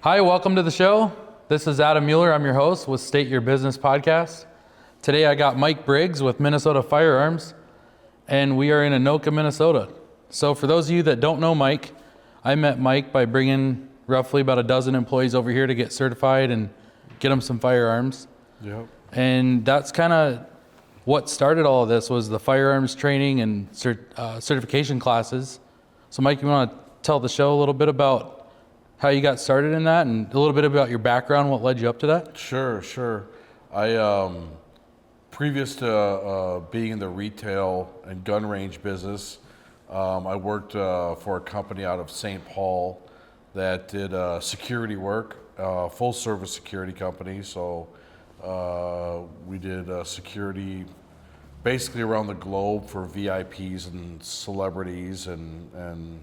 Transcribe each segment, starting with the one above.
Hi, welcome to the show. This is Adam Mueller. I'm your host with State Your Business Podcast. Today I got Mike Briggs with Minnesota Firearms, and we are in Anoka, Minnesota. So for those of you that don't know Mike, I met Mike by bringing roughly about a dozen employees over here to get certified and get them some firearms. Yep. And that's kind of what started all of this, was the firearms training and certification classes. So Mike, you want to tell the show a little bit about how you got started in that and a little bit about your background, what led you up to that? Sure. I, previous to being in the retail and gun range business, I worked for a company out of St. Paul that did security work, full service security company. So we did security basically around the globe for VIPs and celebrities and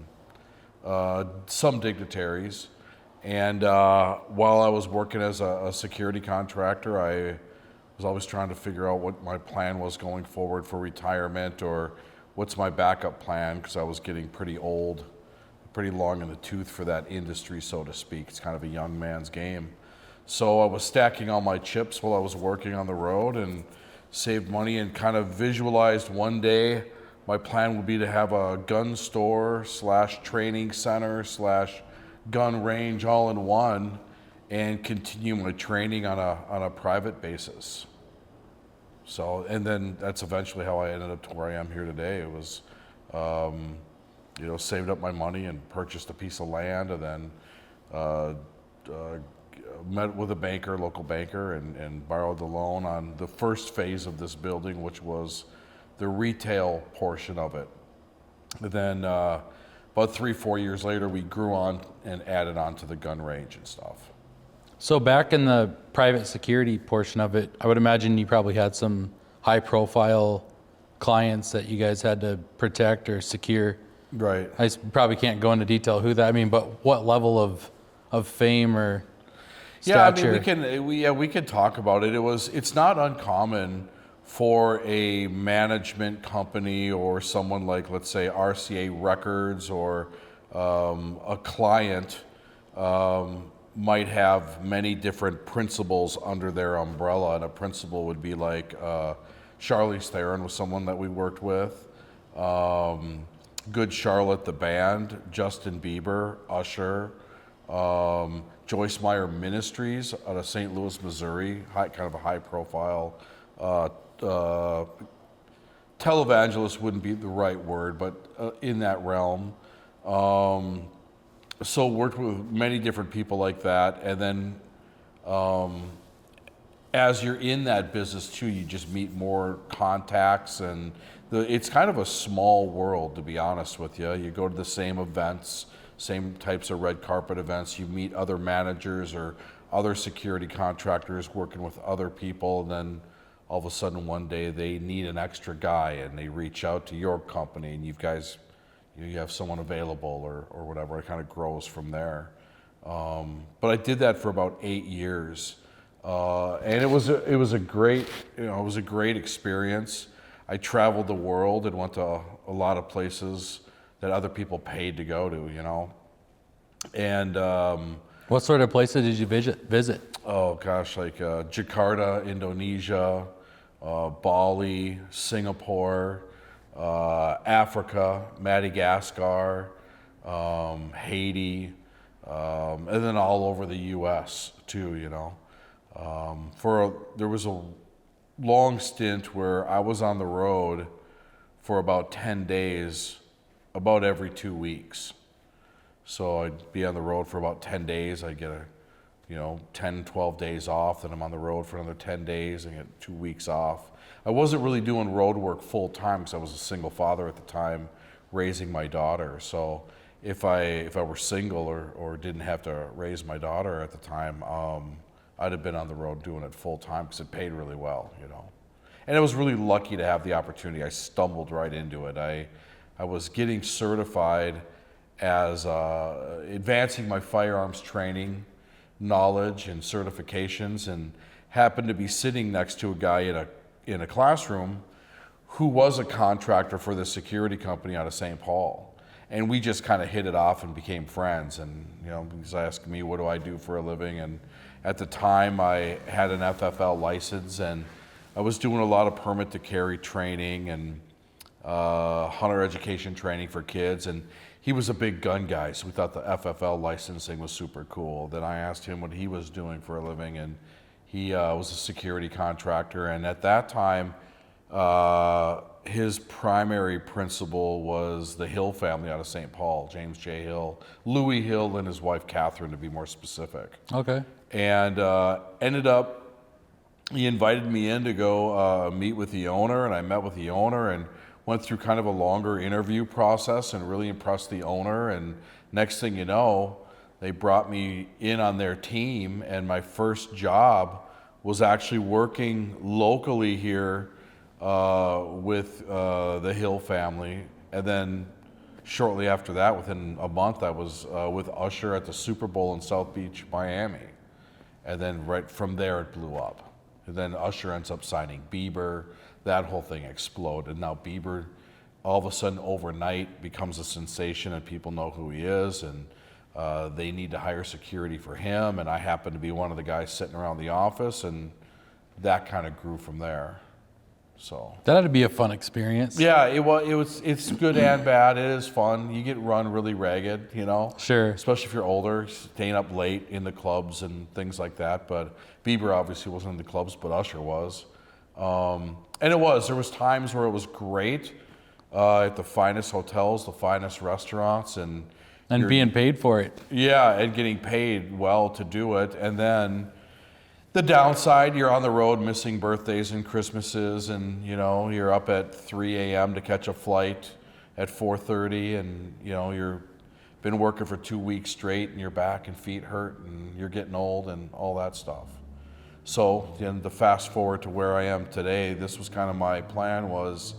some dignitaries. And while I was working as a security contractor, I was always trying to figure out what my plan was going forward for retirement, or what's my backup plan, because I was getting pretty old, pretty long in the tooth for that industry, so to speak. It's kind of a young man's game. So I was stacking all my chips while I was working on the road and saved money, and kind of visualized one day my plan would be to have a gun store / training /, gun range all in one, and continue my training on a private basis. So, and then that's eventually how I ended up to where I am here today. It was, saved up my money and purchased a piece of land, and then met with a banker, local banker, and borrowed the loan on the first phase of this building, which was the retail portion of it. And then about 3-4 years later, we grew on and added on to the gun range and stuff. So back in the private security portion of it, I would imagine you probably had some high profile clients that you guys had to protect or secure. Right. I probably can't go into detail who that, but what level of fame or stature? We can talk about it. It's not uncommon for a management company or someone like, let's say, RCA Records, or a client might have many different principals under their umbrella. And a principal would be like Charlize Theron was someone that we worked with, Good Charlotte the band, Justin Bieber, Usher, Joyce Meyer Ministries out of St. Louis, Missouri, kind of a high profile televangelist wouldn't be the right word, but in that realm. So worked with many different people like that, and then as you're in that business too, you just meet more contacts, and it's kind of a small world, to be honest with you. You go to the same events, same types of red carpet events. You meet other managers or other security contractors working with other people, and then all of a sudden one day they need an extra guy, and they reach out to your company, and you have someone available or whatever. It kind of grows from there. But I did that for about 8 years, and it was a great experience. I traveled the world and went to a lot of places that other people paid to go to, And what sort of places did you visit? Oh gosh, like Jakarta, Indonesia, Bali, Singapore, Africa, Madagascar, Haiti, and then all over the U.S. too. There was a long stint where I was on the road for about 10 days, about every 2 weeks. So I'd be on the road for about 10 days. I'd get 10, 12 days off. Then I'm on the road for another 10 days and get 2 weeks off. I wasn't really doing road work full time because I was a single father at the time, raising my daughter. So if I were single or didn't have to raise my daughter at the time, I'd have been on the road doing it full time because it paid really well, And I was really lucky to have the opportunity. I stumbled right into it. I was getting certified as advancing my firearms training knowledge and certifications, and happened to be sitting next to a guy in a classroom who was a contractor for the security company out of St. Paul. And we just kind of hit it off and became friends. And, you know, he's asking me, what do I do for a living? And at the time, I had an FFL license, and I was doing a lot of permit to carry training and hunter education training for kids. And he was a big gun guy, so we thought the FFL licensing was super cool. Then I asked him what he was doing for a living, and he was a security contractor. And at that time, his primary principal was the Hill family out of St. Paul, James J. Hill, Louis Hill, and his wife Catherine, to be more specific. Okay. And ended up, he invited me in to go meet with the owner, and I met with the owner and went through kind of a longer interview process and really impressed the owner. And next thing you know, they brought me in on their team, and my first job was actually working locally here with the Hill family. And then shortly after that, within a month, I was with Usher at the Super Bowl in South Beach, Miami. And then right from there, it blew up. And then Usher ends up signing Bieber. That whole thing exploded. Now Bieber, all of a sudden, overnight, becomes a sensation, and people know who he is, and they need to hire security for him. And I happen to be one of the guys sitting around the office, and that kind of grew from there. So That had to be a fun experience. yeah, it's good and bad. It is fun. You get run really ragged, you know. Sure. Especially if you're older, staying up late in the clubs and things like that. But Bieber obviously wasn't in the clubs, but Usher was. And there was times where it was great at the finest hotels, the finest restaurants, and being paid for it. yeah, and getting paid well to do it. And then the downside, you're on the road missing birthdays and Christmases, and you know, you're up at 3 a.m. to catch a flight at 4:30, and you know, you're been working for 2 weeks straight, and your back and feet hurt, and you're getting old, and all that stuff. So then to fast forward to where I am today, this was kind of my plan was,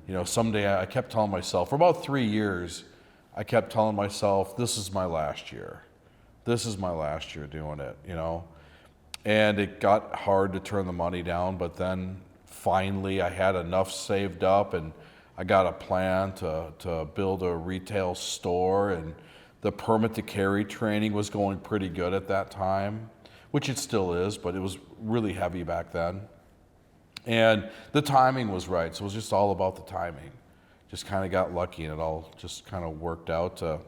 you know, someday I kept telling myself, for about 3 years, I kept telling myself, this is my last year. This is my last year doing it, you know. And it got hard to turn the money down, but then finally I had enough saved up, and I got a plan to build a retail store, and the permit to carry training was going pretty good at that time, which it still is, but it was really heavy back then. And the timing was right, so it was just all about the timing. Just kind of got lucky, and it all just kind of worked out to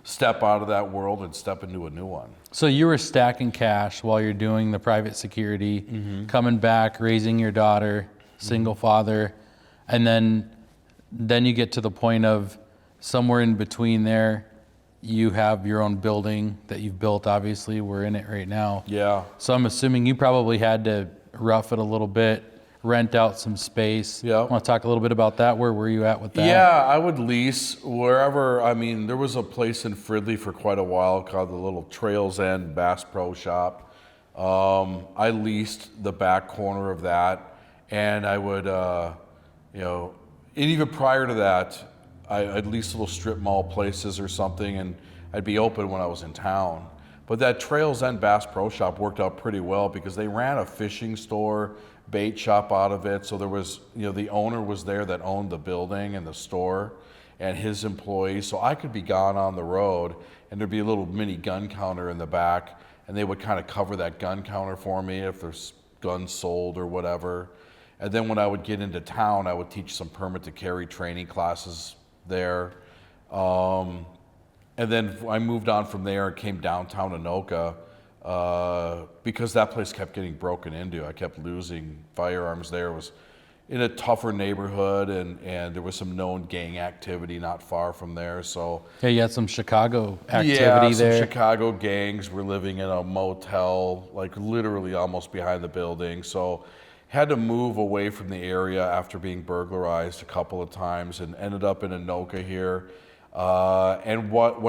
step out of that world and step into a new one. So you were stacking cash while you're doing the private security, coming back, raising your daughter, single father, and then you get to the point of somewhere in between there, you have your own building that you've built. Obviously, we're in it right now. Yeah. So I'm assuming you probably had to rough it a little bit, rent out some space. Yeah. Want to talk a little bit about that? Where were you at with that? Yeah, I would lease wherever. I mean, there was a place in Fridley for quite a while called the little Trails End Bass Pro Shop. I leased the back corner of that, and I would, you know, and even prior to that, I'd lease little strip mall places or something, and I'd be open when I was in town. But that Trails End Bass Pro Shop worked out pretty well because they ran a fishing store, bait shop out of it. So there was, you know, the owner was there that owned the building and the store, and his employees. So I could be gone on the road, and there'd be a little mini gun counter in the back, and they would kind of cover that gun counter for me if there's guns sold or whatever. And then when I would get into town, I would teach some permit to carry training classes there. And then I moved on from there and came downtown Anoka because that place kept getting broken into. I kept losing firearms there. It was in a tougher neighborhood, and there was some known gang activity not far from there. So Yeah, you had some Chicago activity yeah, there. some Chicago gangs were living in a motel, like literally almost behind the building. So had to move away from the area after being burglarized a couple of times, and ended up in Anoka here. When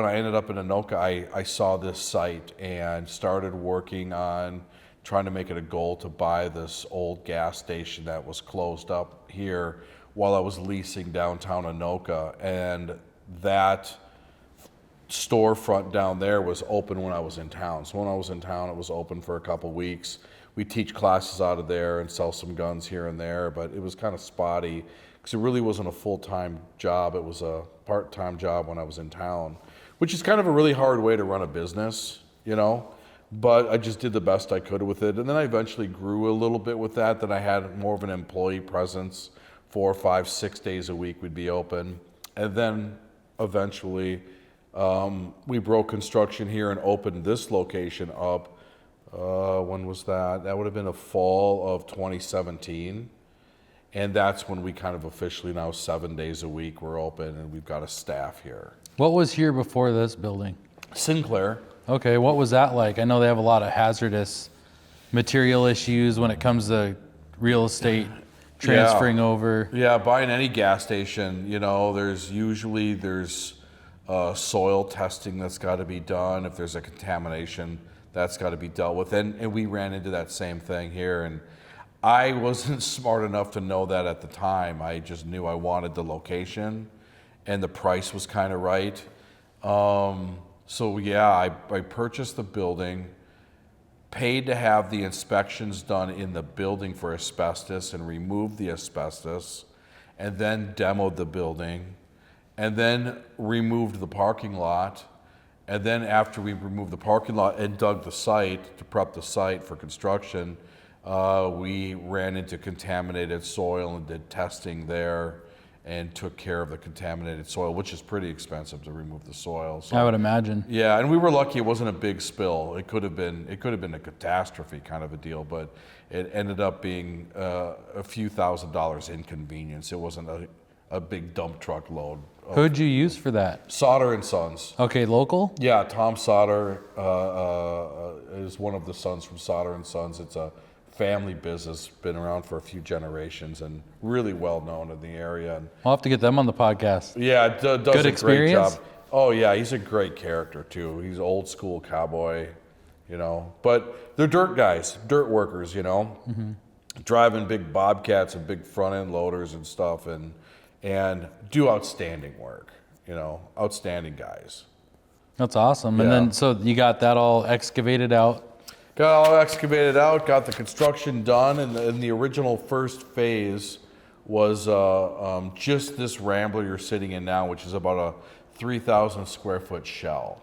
I ended up in Anoka, I saw this site and started working on trying to make it a goal to buy this old gas station that was closed up here while I was leasing downtown Anoka. And that storefront down there was open when I was in town. So when I was in town, it was open for a couple weeks. we teach classes out of there and sell some guns here and there, but it was kind of spotty because it really wasn't a full-time job. It was a part-time job when I was in town, which is kind of a really hard way to run a business, you know, but I just did the best I could with it. And then I eventually grew a little bit with that, I had more of an employee presence. 4, 5, 6 days a week we'd be open. And then eventually we broke construction here and opened this location up. When was that? That would have been the fall of 2017. And that's when we kind of officially now 7 days a week we're open and we've got a staff here. What was here before this building? Sinclair. Okay, what was that like? I know they have a lot of hazardous material issues when it comes to real estate transferring over. Yeah, buying any gas station, you know, there's soil testing that's got to be done. If there's a contamination, that's got to be dealt with. And we ran into that same thing here. And I wasn't smart enough to know that at the time. I just knew I wanted the location and the price was kind of right. So yeah, I purchased the building, paid to have the inspections done in the building for asbestos and removed the asbestos, and then demoed the building, and then removed the parking lot. And then after we removed the parking lot and dug the site to prep the site for construction, we ran into contaminated soil and did testing there and took care of the contaminated soil, which is pretty expensive to remove the soil. So, I would imagine. yeah, and we were lucky it wasn't a big spill. It could have been a catastrophe kind of a deal, but it ended up being a few $1,000s inconvenience. It wasn't a big dump truck load. Who'd you use for that? Sauter and Sons. Okay, local? Yeah, Tom Sauter is one of the sons from Sauter and Sons. It's a family business, been around for a few generations and really well known in the area. And I'll have to get them on the podcast. yeah, does Good a experience? great job. Oh yeah, he's a great character too. He's old school cowboy, you know. But they're dirt guys, dirt workers, you know, driving big bobcats and big front end loaders and stuff, and do outstanding work, you know, outstanding guys. That's awesome. And Yeah. then, so you got that all excavated out? Got all excavated out, got the construction done, and the original first phase was just this Rambler you're sitting in now, which is about a 3,000 square foot shell.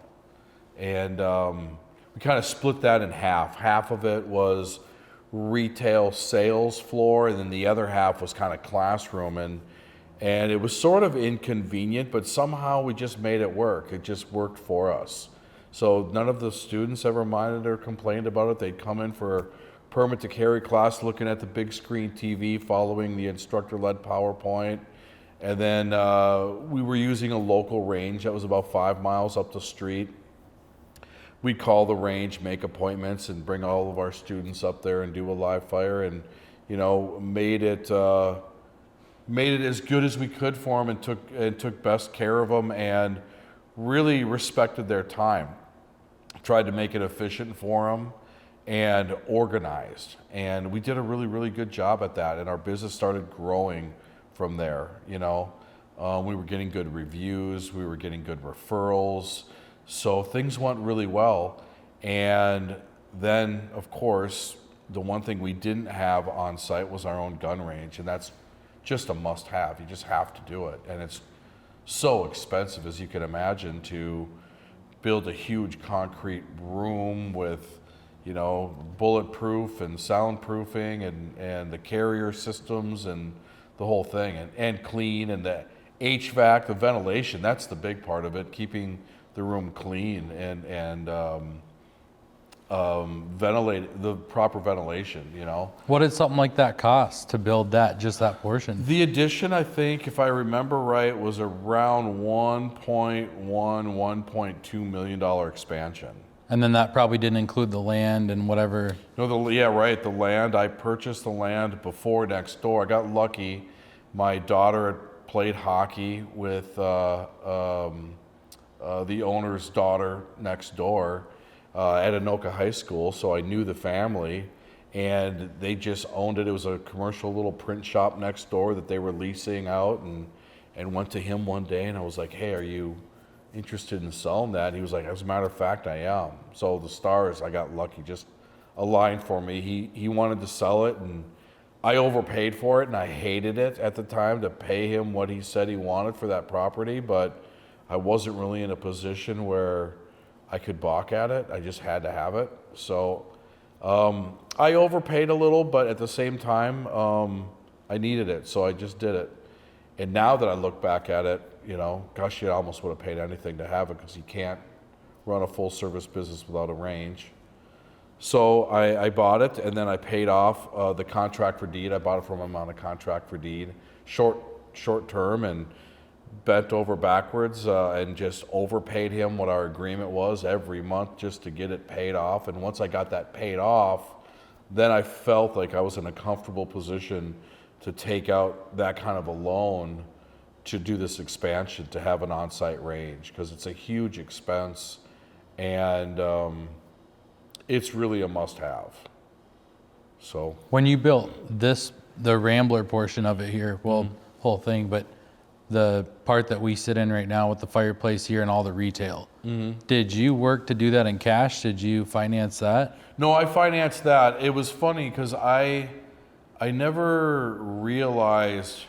And we kind of split that in half. Half of it was retail sales floor, and then the other half was kind of classroom. And it was sort of inconvenient, but somehow we just made it work. It just worked for us. So none of the students ever minded or complained about it. They'd come in for a permit to carry class, looking at the big screen TV, following the instructor-led PowerPoint. And then we were using a local range that was about 5 miles up the street. We'd call the range, make appointments, and bring all of our students up there and do a live fire, and you know, made it as good as we could for them, and took best care of them, and really respected their time. Tried to make it efficient for them and organized, and we did a really, really good job at that, and our business started growing from there. You know, we were getting good reviews, we were getting good referrals, so things went really well. And then of course the one thing we didn't have on site was our own gun range, and that's just a must-have. You just have to do it, and it's so expensive, as you can imagine, to build a huge concrete room with, you know, bulletproof and soundproofing and the carrier systems and the whole thing, and clean, and the HVAC, the ventilation. That's the big part of it, keeping the room clean and ventilate, the proper ventilation, you know. What did something like that cost to build that, just that portion? The addition, I think, if I remember right, was around $1.2 million expansion. And then that probably didn't include the land and whatever. No, yeah, right, the land. I purchased the land before next door. I got lucky. My daughter had played hockey with the owner's daughter next door at Anoka High School, so I knew the family, and they just owned it. It was a commercial little print shop next door that they were leasing out, and went to him one day, and I was like, hey, are you interested in selling that? And he was like, as a matter of fact, I am. So the Stars, I got lucky, just a line for me. He wanted to sell it, and I overpaid for it, and I hated it at the time to pay him what he said he wanted for that property, but I wasn't really in a position where I could balk at it. I just had to have it. So I overpaid a little, but at the same time, I needed it, so I just did it. And now that I look back at it, gosh, you almost would have paid anything to have it, because you can't run a full service business without a range. So I bought it, and then I paid off the contract for deed. I bought it from him on a contract for deed, short term, and bent over backwards and just overpaid him what our agreement was every month just to get it paid off. And once I got that paid off, then I felt like I was in a comfortable position to take out that kind of a loan to do this expansion, to have an on-site range, because it's a huge expense, and it's really a must-have. So When you built the Rambler portion of it here, whole thing, but the part that we sit in right now with the fireplace here and all the retail, did you work to do that in cash? Did you finance that? No, I financed that. It was funny because I never realized,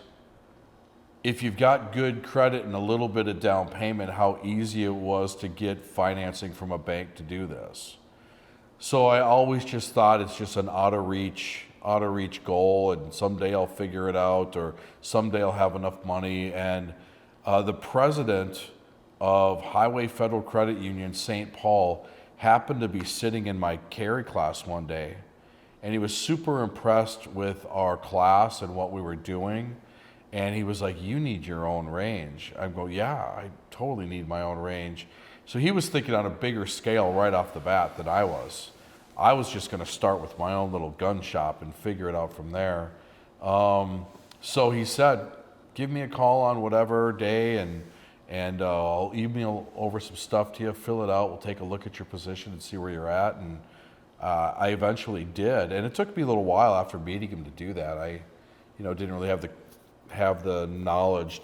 if you've got good credit and a little bit of down payment, how easy it was to get financing from a bank to do this. So I always just thought it's just an out of reach goal, and someday I'll figure it out, or someday I'll have enough money. And the president of Highway Federal Credit Union, St. Paul, happened to be sitting in my carry class one day, and he was super impressed with our class and what we were doing. And he was like, "You need your own range." I go, "Yeah, I totally need my own range." So he was thinking on a bigger scale right off the bat than I was. I was just going to start with my own little gun shop and figure it out from there. So he said, "Give me a call on whatever day, and I'll email over some stuff to you. Fill it out. We'll take a look at your position and see where you're at." And I eventually did, and it took me a little while after meeting him to do that. I, didn't really have the knowledge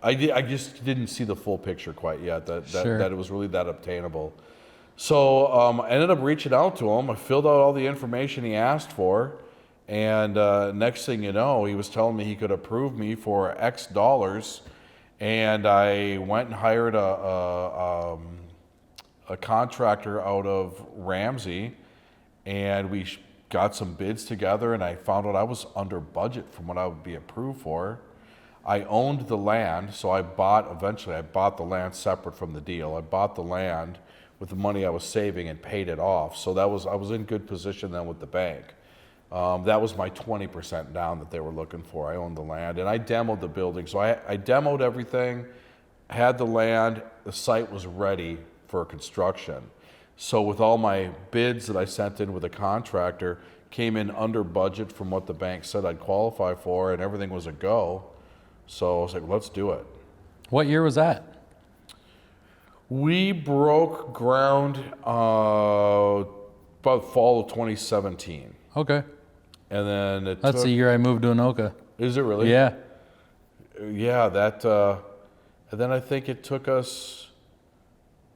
I just didn't see the full picture quite yet, Sure. that it was really that obtainable. So I ended up reaching out to him. I filled out all the information he asked for, and next thing you know, he was telling me he could approve me for X dollars, and I went and hired a contractor out of Ramsey, and we got some bids together, and I found out I was under budget from what I would be approved for. I owned the land, so eventually I bought the land separate from the deal. I bought the land with the money I was saving and paid it off. So I was in good position then with the bank. That was my 20% down that they were looking for. I owned the land, and I demoed the building. So I demoed everything, had the land, the site was ready for construction. So with all my bids that I sent in with a contractor, came in under budget from what the bank said I'd qualify for, and everything was a go. So I was like, let's do it. What year was that? We broke ground about fall of 2017. Okay. And then That's the year I moved to Anoka. Is it really? Yeah. Yeah, and then I think it took us,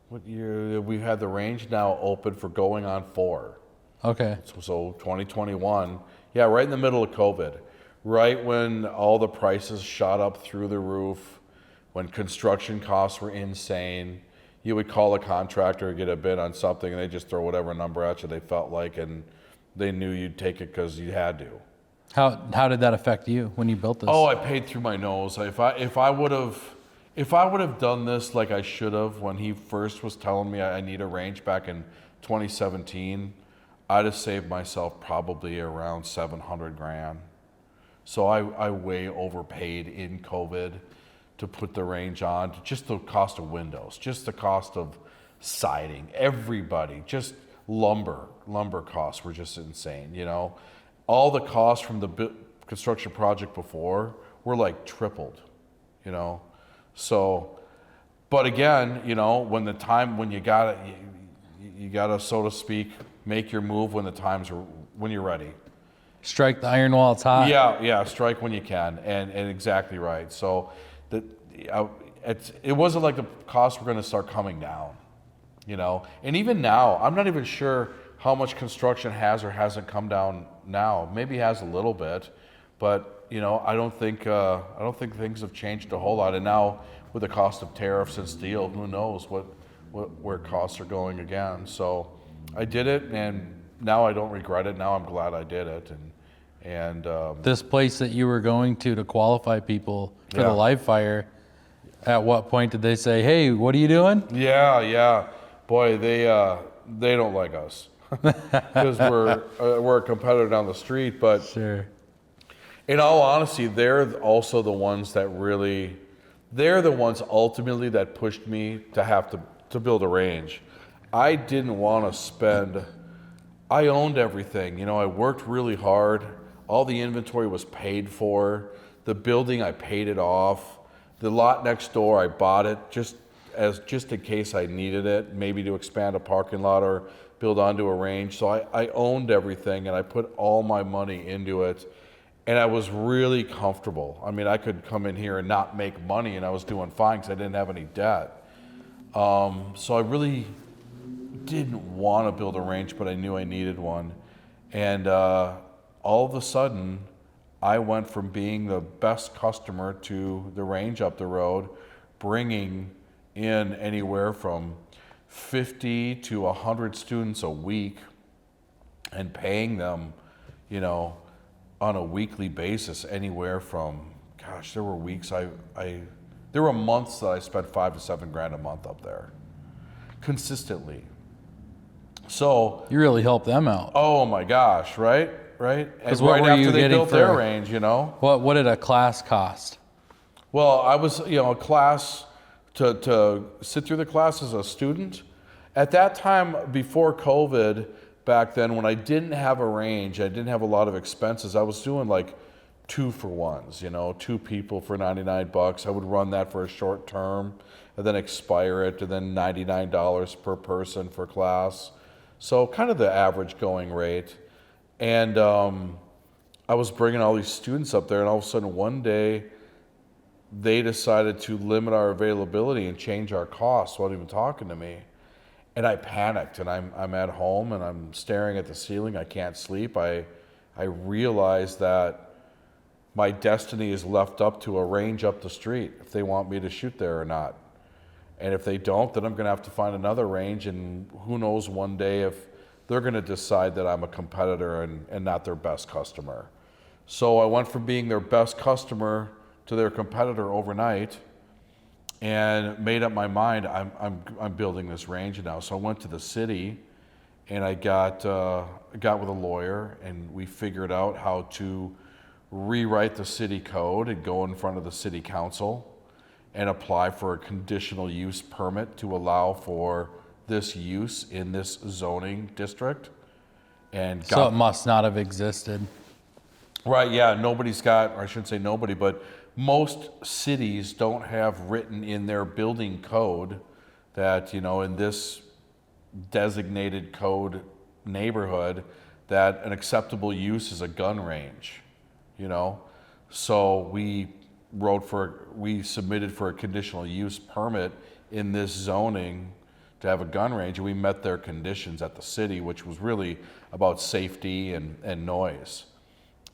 what year? We had the range now open for going on 4. Okay. So 2021, yeah, right in the middle of COVID, right when all the prices shot up through the roof, when construction costs were insane. You would call a contractor, get a bid on something, and they just throw whatever number at you they felt like, and they knew you'd take it because you had to. How did that affect you when you built this? Oh, I paid through my nose. If I would have done this like I should have when he first was telling me I need a range back in 2017, I'd have saved myself probably around $700,000. So I way overpaid in COVID to put the range on. Just the cost of windows, just the cost of siding, everybody, just lumber costs were just insane. All the costs from the construction project before were like tripled. So, but again, when you gotta, so to speak, make your move when you're ready. Strike the iron while it's hot. Yeah, strike when you can, and exactly right. So it wasn't like the costs were going to start coming down. you know. And even now, I'm not even sure how much construction has or hasn't come down now. Maybe has a little bit, but you know, I don't think things have changed a whole lot. And now with the cost of tariffs and steel, who knows where costs are going again. So I did it, and now I don't regret it. Now I'm glad I did it. And This place that you were going to qualify people for the Yeah. live fire, at what point did they say, hey, what are you doing? yeah, boy, they don't like us because we're a competitor down the street. But Sure. in all honesty, they're also the ones that really, they're the ones ultimately that pushed me to have to build a range. I didn't want to spend, I owned everything. You know, I worked really hard. All the inventory was paid for. The building, I paid it off. The lot next door, I bought it just in case I needed it, maybe to expand a parking lot or build onto a range. So I owned everything, and I put all my money into it. And I was really comfortable. I mean, I could come in here and not make money, and I was doing fine because I didn't have any debt. So I really didn't want to build a range, but I knew I needed one. And all of a sudden, I went from being the best customer to the range up the road, bringing in anywhere from 50 to 100 students a week and paying them, you know, on a weekly basis, anywhere from, gosh, there were weeks there were months that I spent $5,000 to $7,000 a month up there, consistently. So You really helped them out. oh my gosh, right? And what right were after you they getting built their for- range, you know. What did a class cost? Well, I was, you know, a class to sit through the class as a student. At that time, before COVID, back then, when I didn't have a range, I didn't have a lot of expenses. I was doing like 2-for-1s, you know, 2 people for $99. I would run that for a short term, and then expire it, and then $99 per person for class. So kind of the average going rate. And I was bringing all these students up there, and all of a sudden one day they decided to limit our availability and change our costs without even talking to me. And I panicked, and I'm at home, and I'm staring at the ceiling. I can't sleep. I realized that my destiny is left up to a range up the street if they want me to shoot there or not. And if they don't, then I'm going to have to find another range, and who knows one day if they're going to decide that I'm a competitor and not their best customer. So I went from being their best customer to their competitor overnight, and made up my mind. I'm building this range now. So I went to the city, and I got with a lawyer, and we figured out how to rewrite the city code and go in front of the city council and apply for a conditional use permit to allow for this use in this zoning district. And got, So it must not have existed. right, yeah, nobody's got, or I shouldn't say nobody, but most cities don't have written in their building code that, you know, in this designated code neighborhood, that an acceptable use is a gun range, you know? So we submitted for a conditional use permit in this zoning to have a gun range, and we met their conditions at the city, which was really about safety and noise.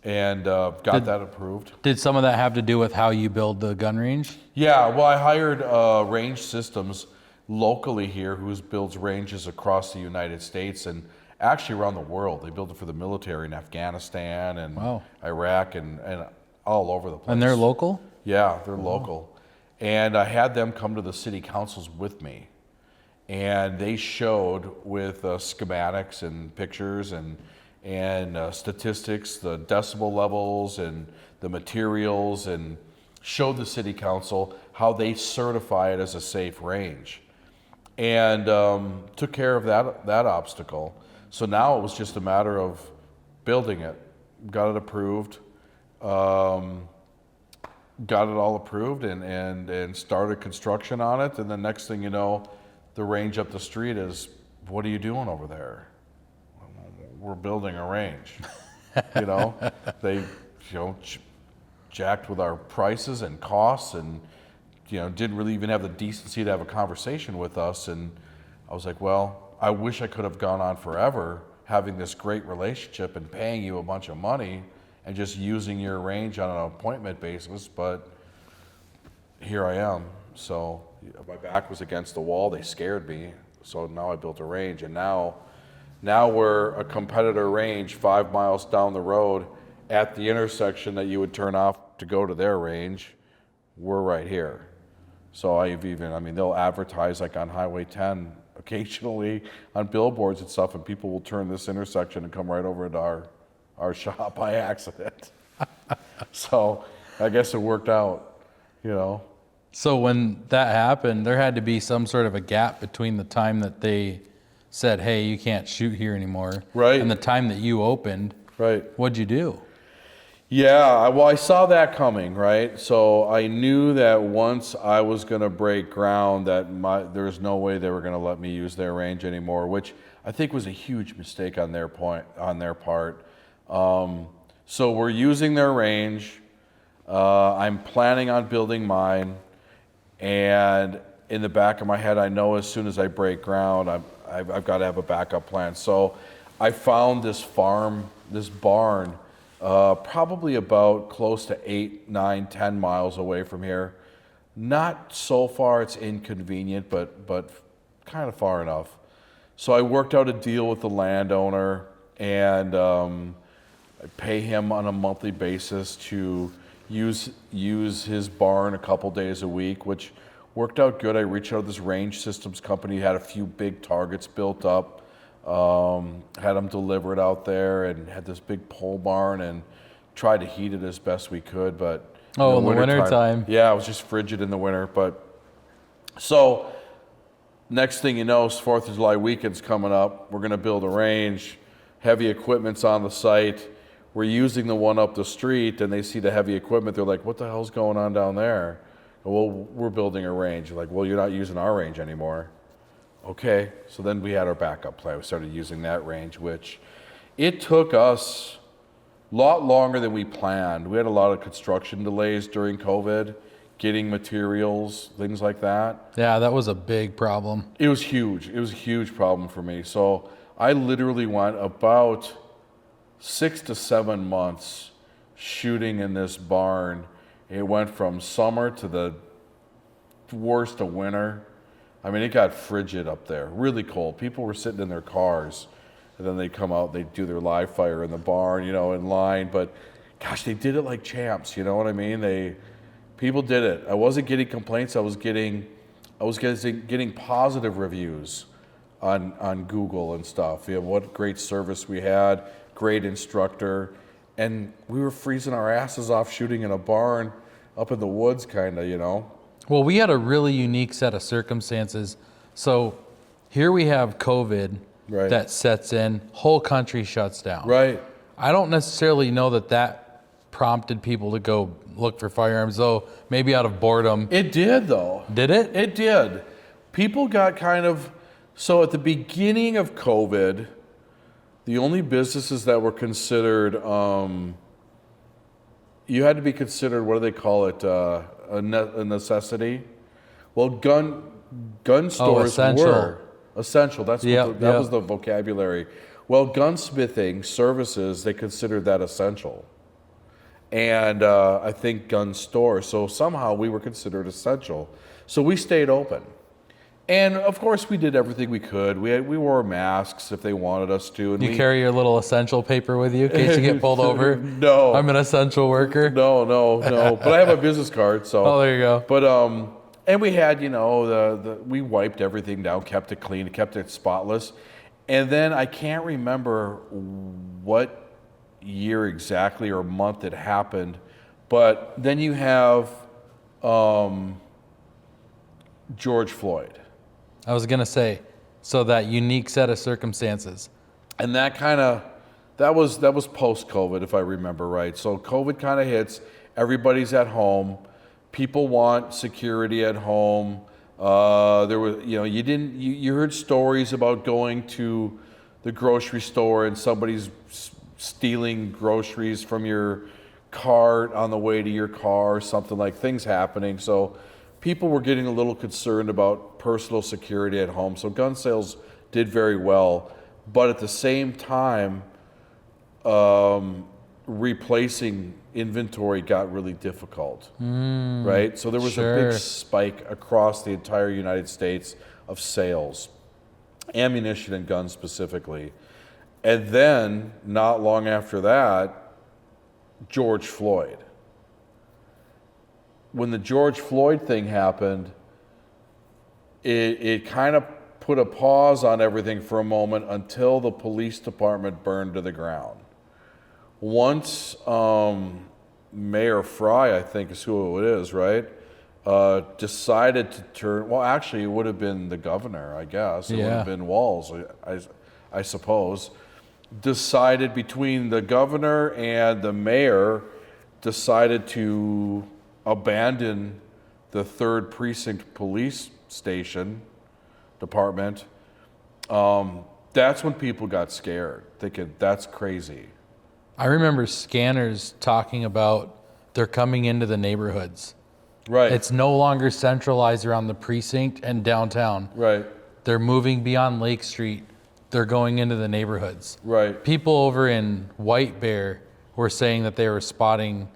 And got that approved. Did some of that have to do with how you build the gun range? Yeah, well, I hired Range Systems locally here, who builds ranges across the United States and actually around the world. They build it for the military in Afghanistan and Wow. Iraq and all over the place. And they're local? Yeah, they're local. And I had them come to the city councils with me. And they showed with schematics and pictures and statistics, the decibel levels and the materials, and showed the city council how they certify it as a safe range, and took care of that obstacle. So now it was just a matter of building it, got it approved, got it all approved, and started construction on it. And the next thing you know, the range up the street is, what are you doing over there? We're building a range. You know, they, you know, jacked with our prices and costs, and, you know, didn't really even have the decency to have a conversation with us. And I was like, well, I wish I could have gone on forever having this great relationship and paying you a bunch of money and just using your range on an appointment basis, but here I am. So my back was against the wall. They scared me. So now I built a range, and now we're a competitor range 5 miles down the road at the intersection that you would turn off to go to their range. We're right here. So they'll advertise like on Highway 10 occasionally on billboards and stuff, and people will turn this intersection and come right over to our shop by accident. So I guess it worked out, you know. So when that happened, there had to be some sort of a gap between the time that they said, hey, you can't shoot here anymore, right, and the time that you opened. Right. What'd you do? Yeah, well, I saw that coming, right? So I knew that once I was going to break ground, that there was no way they were going to let me use their range anymore, which I think was a huge mistake on their part. So we're using their range. I'm planning on building mine, and in the back of my head, I know as soon as I break ground, I've got to have a backup plan. So I found this barn, probably about close to 8, 9, 10 miles away from here. Not so far it's inconvenient, but kind of far enough. So I worked out a deal with the landowner, and I pay him on a monthly basis to use his barn a couple days a week, which worked out good. I reached out to this range systems company, had a few big targets built up, had them delivered out there, and had this big pole barn, and tried to heat it as best we could. But in the winter time. Yeah, it was just frigid in the winter. But so next thing you know, 4th of July weekend's coming up. We're going to build a range. Heavy equipment's on the site. We're using the one up the street, and they see the heavy equipment. They're like, what the hell's going on down there? Well, we're building a range. Like, well, you're not using our range anymore. Okay, so then we had our backup plan. We started using that range, which it took us a lot longer than we planned. We had a lot of construction delays during COVID, getting materials, things like that. Yeah, that was a big problem. It was huge. It was a huge problem for me. So I literally went about 6 to 7 months shooting in this barn. It went from summer to the worst of winter. I mean, it got frigid up there, really cold. People were sitting in their cars, and then they'd come out, they'd do their live fire in the barn, you know, in line. But gosh, they did it like champs, you know what I mean? People did it. I wasn't getting complaints. I was getting positive reviews on Google and stuff. You know, what great service we had, great instructor, and we were freezing our asses off shooting in a barn up in the woods, kind of, you know. Well, we had a really unique set of circumstances. So here we have COVID that sets in, whole country shuts down. Right. I don't necessarily know that prompted people to go look for firearms, though maybe out of boredom. It did, though. Did it? It did. People got so at the beginning of COVID, the only businesses that were considered, you had to be considered, what do they call it, a necessity? Well, gun stores were essential. That was the vocabulary. Well, gunsmithing services, they considered that essential. And I think gun stores, so somehow we were considered essential. So we stayed open. And of course, we did everything we could. We wore masks if they wanted us to. And you carry your little essential paper with you in case you get pulled over? No. I'm an essential worker? No. But I have a business card, so. Oh, there you go. But, and we had, you know, we wiped everything down, kept it clean, kept it spotless. And then I can't remember what year exactly or month it happened, but then you have George Floyd. I was gonna say, so that unique set of circumstances. And that was post-COVID, if I remember right. So COVID kind of hits, everybody's at home, people want security at home. There was, you know, you heard stories about going to the grocery store and somebody's stealing groceries from your cart on the way to your car, something like things happening. So people were getting a little concerned about personal security at home. So gun sales did very well, but at the same time, replacing inventory got really difficult, right? So there was a big spike across the entire United States of sales, ammunition and guns specifically. And then, not long after that, George Floyd. When the George Floyd thing happened, it kind of put a pause on everything for a moment until the police department burned to the ground. Once Mayor Fry, I think is who it is, right, decided to turn, well, actually, it would have been the governor, I guess. It would have been Walz, I suppose. Decided between the governor and the mayor, decided to abandon the 3rd Precinct Police Station Department. That's when people got scared, thinking that's crazy. I remember scanners talking about they're coming into the neighborhoods. Right. It's no longer centralized around the precinct and downtown. Right. They're moving beyond Lake Street. They're going into the neighborhoods. Right. People over in White Bear were saying that they were spotting,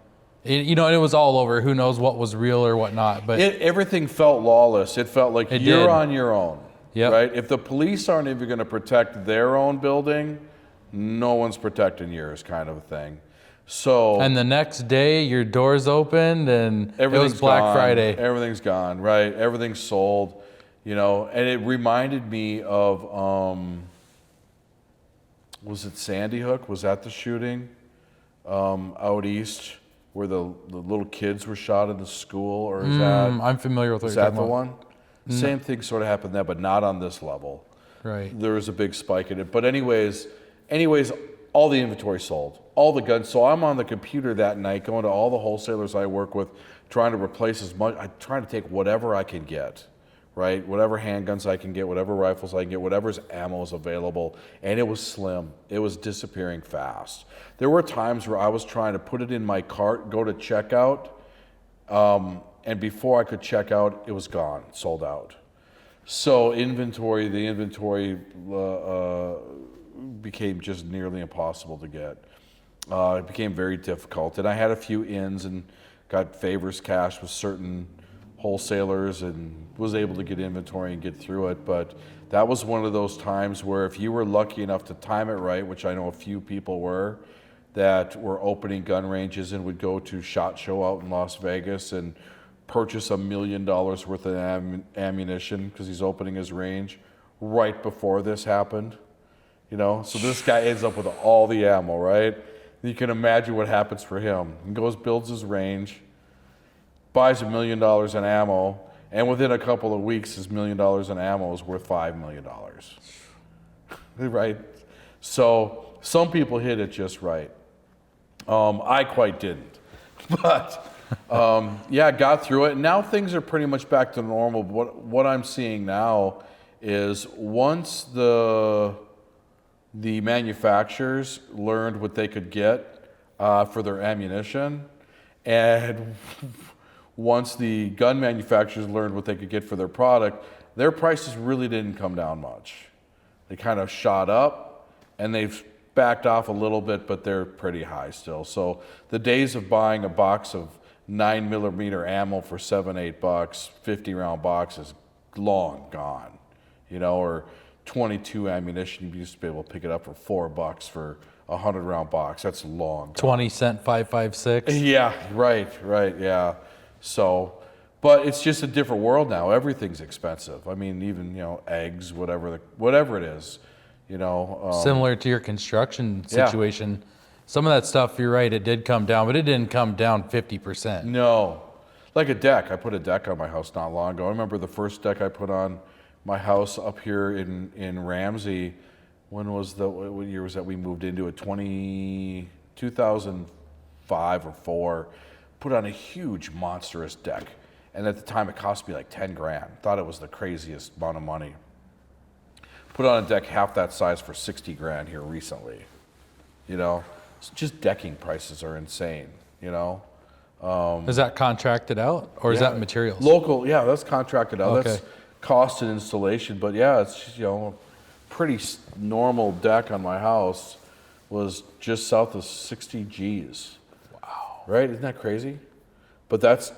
it was all over. Who knows what was real or what not. But everything felt lawless. It felt like you're on your own. Yep. Right? If the police aren't even going to protect their own building, no one's protecting yours, kind of a thing. So, and the next day, your doors opened and it was Black gone. Friday. Everything's gone, right? Everything's sold, and it reminded me of, was it Sandy Hook? Was that the shooting out east where the little kids were shot in the school? Or is that? I'm familiar with what is you're that talking the about. one? Same thing sort of happened there, but not on this level. Right. There was a big spike in it. But anyways, all the inventory sold, all the guns. So I'm on the computer that night going to all the wholesalers I work with, trying to replace as much. I'm trying to take whatever I can get, right? Whatever handguns I can get, whatever rifles I can get, whatever's ammo is available. And it was slim. It was disappearing fast. There were times where I was trying to put it in my cart, go to checkout, and before I could check out, it was gone, sold out. So the inventory became just nearly impossible to get. It became very difficult. And I had a few ins and got favors cash with certain wholesalers and was able to get inventory and get through it. But that was one of those times where if you were lucky enough to time it right, which I know a few people were, that were opening gun ranges and would go to SHOT Show out in Las Vegas and purchase $1 million worth of ammunition because he's opening his range right before this happened. So this guy ends up with all the ammo, right? You can imagine what happens for him. He goes, builds his range, buys $1 million in ammo, and within a couple of weeks, his $1 million in ammo is worth $5 million. Right? So some people hit it just right. I quite didn't. But got through it. And now things are pretty much back to normal. What I'm seeing now is once the manufacturers learned what they could get for their ammunition, and once the gun manufacturers learned what they could get for their product, their prices really didn't come down much. They kind of shot up, and they've backed off a little bit, but they're pretty high still. So the days of buying a box of 9mm ammo for $7-8, 50-round box is long gone, or 22 ammunition. You used to be able to pick it up for $4 for a 100-round box. That's long gone. 20-cent 5.56. Yeah, right, yeah. So, but it's just a different world now. Everything's expensive. I mean, even eggs, whatever it is. Similar to your construction situation. Some of that stuff, you're right, it did come down, but it didn't come down 50%. No. Like a deck. I put a deck on my house not long ago. I remember the first deck I put on my house up here in Ramsey. What year was that we moved into it? 2005 or 4. Put on a huge, monstrous deck. And at the time, it cost me like $10,000. Thought it was the craziest amount of money. Put on a deck half that size for $60,000 here recently. Just decking prices are insane. Is that contracted out, or is that materials? Local, yeah, that's contracted out. Okay. That's cost and installation. But yeah, it's, a pretty normal deck on my house was just south of 60 G's. Wow. Right? Isn't that crazy? But that's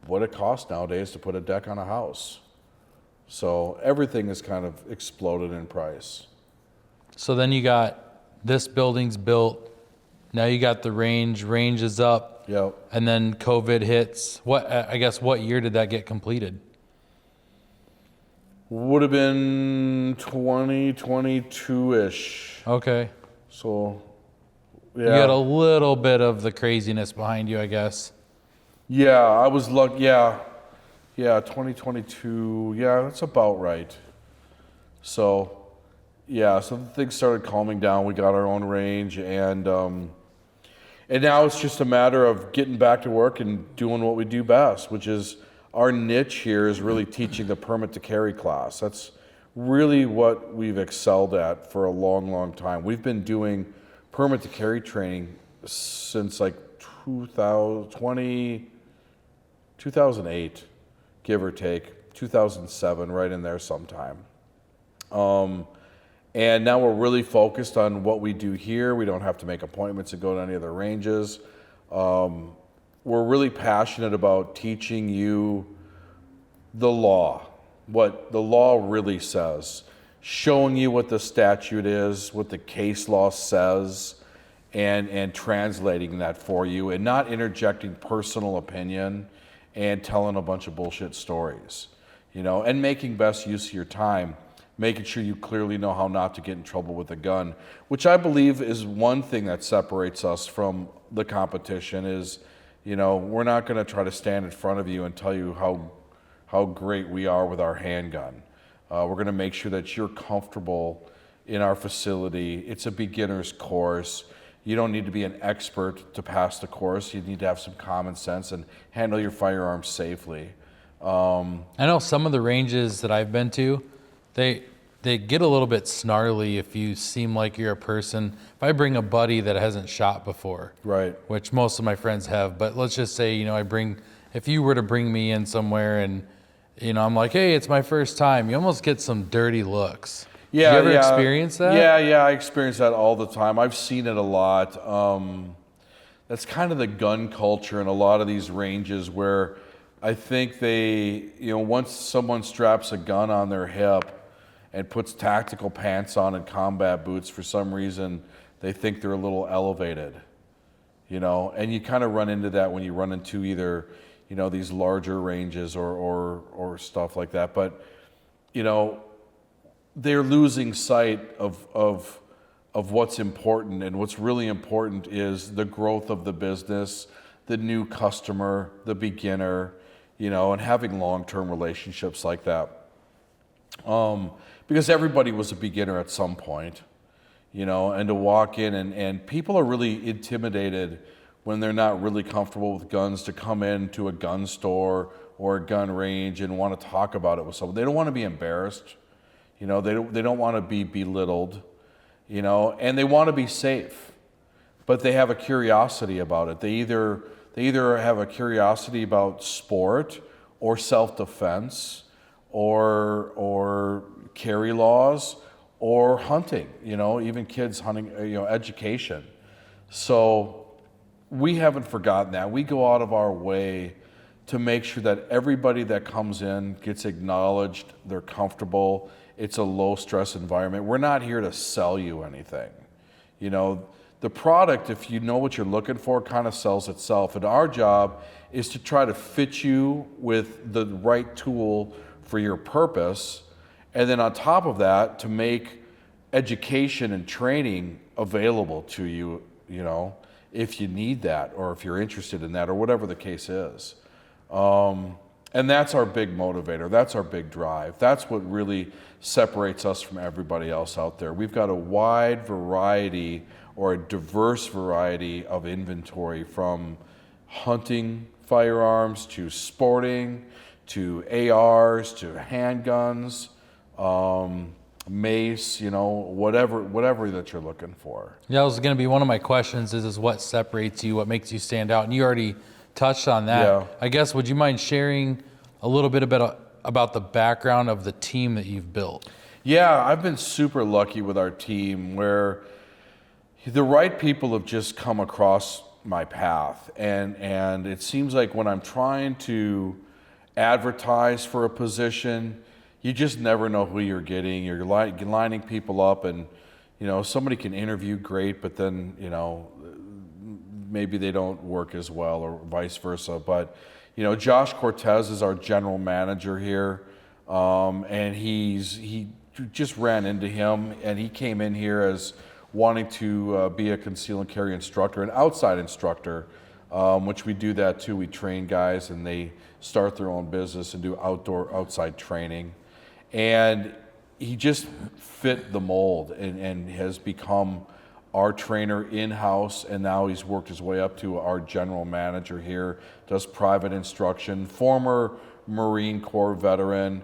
what it costs nowadays to put a deck on a house. So everything has kind of exploded in price. So then you got this building's built. Now you got the range. Range is up. Yep. And then COVID hits. What year did that get completed? Would have been 2022-ish. Okay. So, yeah. You got a little bit of the craziness behind you, I guess. Yeah, I was lucky. Yeah, 2022. Yeah, that's about right. So, yeah, so things started calming down. We got our own range, and now it's just a matter of getting back to work and doing what we do best, which is our niche here is really teaching the permit to carry class. That's really what we've excelled at for a long, long time. We've been doing permit to carry training since like 2008, give or take, 2007, right in there sometime. And now we're really focused on what we do here. We don't have to make appointments to go to any other ranges. We're really passionate about teaching you the law, what the law really says, showing you what the statute is, what the case law says, and translating that for you, and not interjecting personal opinion and telling a bunch of bullshit stories, and making best use of your time, making sure you clearly know how not to get in trouble with a gun, which I believe is one thing that separates us from the competition is, we're not going to try to stand in front of you and tell you how great we are with our handgun. We're going to make sure that you're comfortable in our facility. It's a beginner's course. You don't need to be an expert to pass the course. You need to have some common sense and handle your firearms safely. I know some of the ranges that I've been to, they get a little bit snarly if you seem like you're a person. If I bring a buddy that hasn't shot before, right, which most of my friends have, but let's just say, if you were to bring me in somewhere and, I'm like, hey, it's my first time, you almost get some dirty looks. Yeah, you ever experience that? Yeah, I experience that all the time. I've seen it a lot. That's kind of the gun culture in a lot of these ranges where I think they, once someone straps a gun on their hip and puts tactical pants on and combat boots, for some reason, they think they're a little elevated, and you kind of run into that when you run into either, these larger ranges or stuff like that. But, they're losing sight of what's important, and what's really important is the growth of the business, the new customer, the beginner, and having long-term relationships like that. Because everybody was a beginner at some point, and to walk in and people are really intimidated when they're not really comfortable with guns to come into a gun store or a gun range and want to talk about it with someone. They don't want to be embarrassed. They don't want to be belittled, and they want to be safe, but they have a curiosity about it. They either have a curiosity about sport or self-defense or carry laws or hunting, even kids hunting, education. So we haven't forgotten that. We go out of our way to make sure that everybody that comes in gets acknowledged, they're comfortable. It's a low-stress environment. We're not here to sell you anything. The product, if you know what you're looking for, kind of sells itself. And our job is to try to fit you with the right tool for your purpose. And then on top of that, to make education and training available to you, if you need that or if you're interested in that or whatever the case is. And that's our big motivator. That's our big drive. That's what really separates us from everybody else out there. We've got a wide variety or a diverse variety of inventory, from hunting firearms to sporting to ARs to handguns, mace, whatever that you're looking for. Yeah, that was going to be one of my questions is what separates you, what makes you stand out. And you already touched on that. Yeah. I guess, would you mind sharing a little bit about the background of the team that you've built? Yeah, I've been super lucky with our team where the right people have just come across my path. And it seems like when I'm trying to advertise for a position, you just never know who you're getting. You're lining people up, and somebody can interview great, but then maybe they don't work as well, or vice versa. But Josh Cortez is our general manager here, and he just ran into him, and he came in here as wanting to be a conceal and carry instructor, an outside instructor, which we do that too. We train guys, and they start their own business and do outside training. And he just fit the mold and has become our trainer in-house, and now he's worked his way up to our general manager here, does private instruction, former Marine Corps veteran,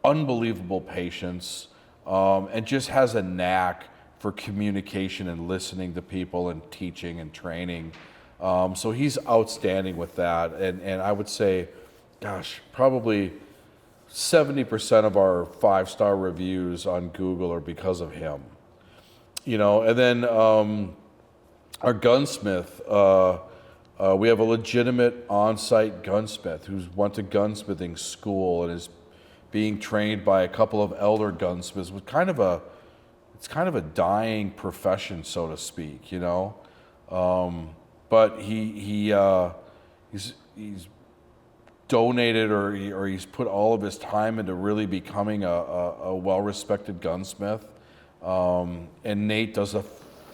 unbelievable patience, and just has a knack for communication and listening to people and teaching and training. So he's outstanding with that. And I would say, gosh, probably 70% of our 5-star reviews on Google are because of him. And then our gunsmith, we have a legitimate on-site gunsmith who's went to gunsmithing school and is being trained by a couple of elder gunsmiths. It's kind of a dying profession, so to speak, but he's donated or he's put all of his time into really becoming a well-respected gunsmith. And Nate does a